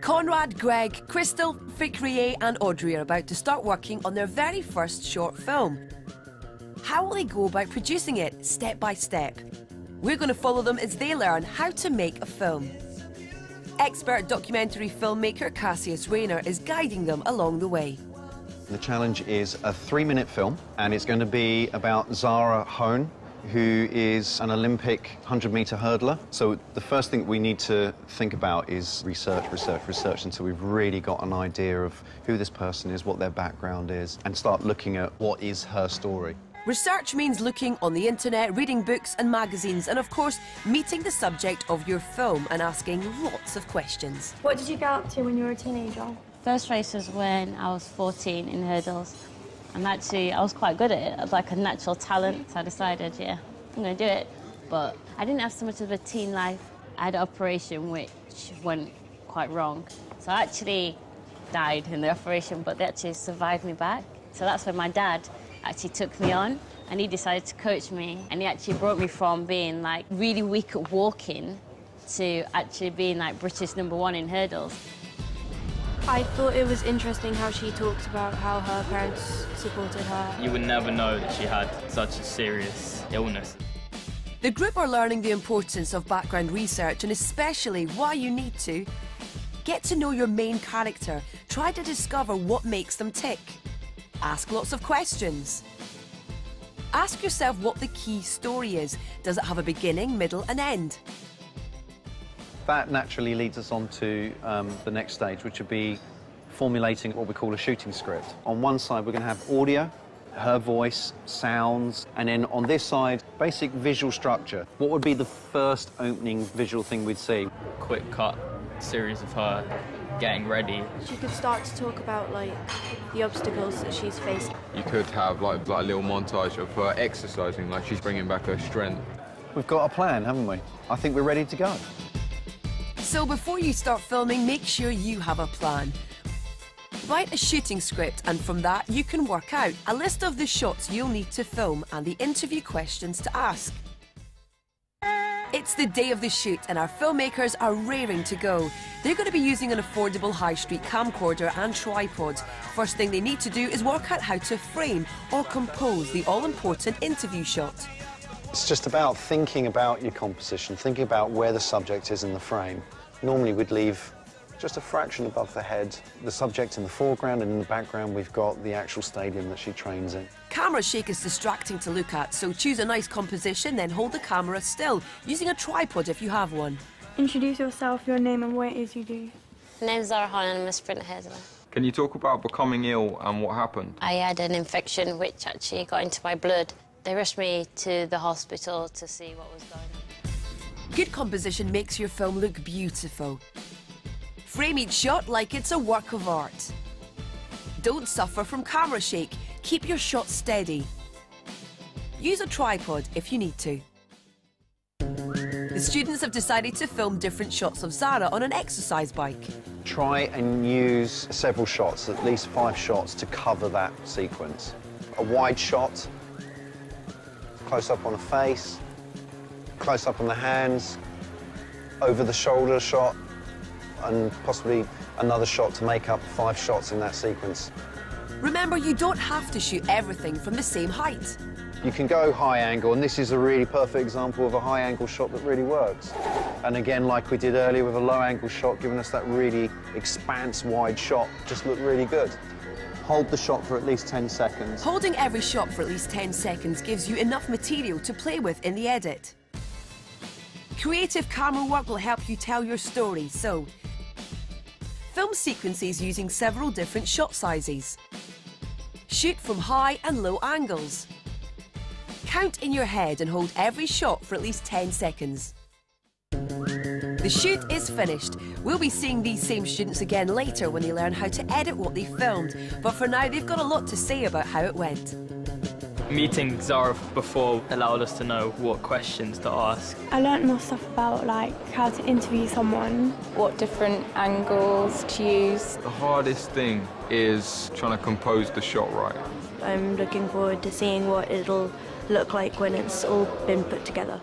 Conrad, Greg, Crystal, Fikriye and Audrey are about to start working on their very first short film. How will they go about producing it, step by step? We're going to follow them as they learn how to make a film. Expert documentary filmmaker Cassius Rayner is guiding them along the way. The challenge is a 3-minute film, and it's going to be about Zara Hone, who is an Olympic 100-metre hurdler. So the first thing we need to think about is research until we've really got an idea of who this person is, what their background is, and start looking at what is her story. Research means looking on the internet, reading books and magazines, and of course, meeting the subject of your film and asking lots of questions. What did you get up to when you were a teenager? First race was when I was 14 in hurdles. And actually, I was quite good at it. I had like a natural talent, so I decided, yeah, I'm going to do it. But I didn't have so much of a teen life. I had an operation which went quite wrong. So I actually died in the operation, but they actually survived me back. So that's when my dad actually took me on, and he decided to coach me. And he actually brought me from being like really weak at walking to actually being like British #1 in hurdles. I thought it was interesting how she talked about how her parents supported her. You would never know that she had such a serious illness. The group are learning the importance of background research and especially why you need to. Get to know your main character. Try to discover what makes them tick. Ask lots of questions. Ask yourself what the key story is. Does it have a beginning, middle and end? That naturally leads us on to the next stage, which would be formulating what we call a shooting script. On one side, we're going to have audio, her voice, sounds, and then on this side, basic visual structure. What would be the first opening visual thing we'd see? Quick cut series of her getting ready. She could start to talk about like the obstacles that she's faced. You could have like a little montage of her exercising, like she's bringing back her strength. We've got a plan, haven't we? I think we're ready to go. So before you start filming, make sure you have a plan. Write a shooting script, and from that you can work out a list of the shots you'll need to film and the interview questions to ask. It's the day of the shoot and our filmmakers are raring to go. They're going to be using an affordable high street camcorder and tripod. First thing they need to do is work out how to frame or compose the all-important interview shot. It's just about thinking about your composition, thinking about where the subject is in the frame. Normally we'd leave just a fraction above the head, the subject in the foreground, and in the background we've got the actual stadium that she trains in. Camera shake is distracting to look at, so choose a nice composition, then hold the camera still, using a tripod if you have one. Introduce yourself, your name and what it is you do. My name's Zara Hone and I'm a sprint hurdler. Can you talk about becoming ill and what happened? I had an infection which actually got into my blood. They rushed me to the hospital to see what was going on. Good composition makes your film look beautiful. Frame each shot like it's a work of art. Don't suffer from camera shake. Keep your shot steady. Use a tripod if you need to. The students have decided to film different shots of Zara on an exercise bike. Try and use several shots, at least 5 shots, to cover that sequence. A wide shot, close up on the face, close up on the hands, over the shoulder shot, and possibly another shot to make up 5 shots in that sequence. Remember, you don't have to shoot everything from the same height. You can go high angle, and this is a really perfect example of a high angle shot that really works. And again, like we did earlier with a low angle shot, giving us that really expanse wide shot, just looked really good. Hold the shot for at least 10 seconds. Holding every shot for at least 10 seconds gives you enough material to play with in the edit. Creative camera work will help you tell your story, so film sequences using several different shot sizes. Shoot from high and low angles. Count in your head and hold every shot for at least 10 seconds. The shoot is finished. We'll be seeing these same students again later when they learn how to edit what they filmed, but for now they've got a lot to say about how it went. Meeting Zara before allowed us to know what questions to ask. I learnt more stuff about like how to interview someone. What different angles to use. The hardest thing is trying to compose the shot right. I'm looking forward to seeing what it'll look like when it's all been put together.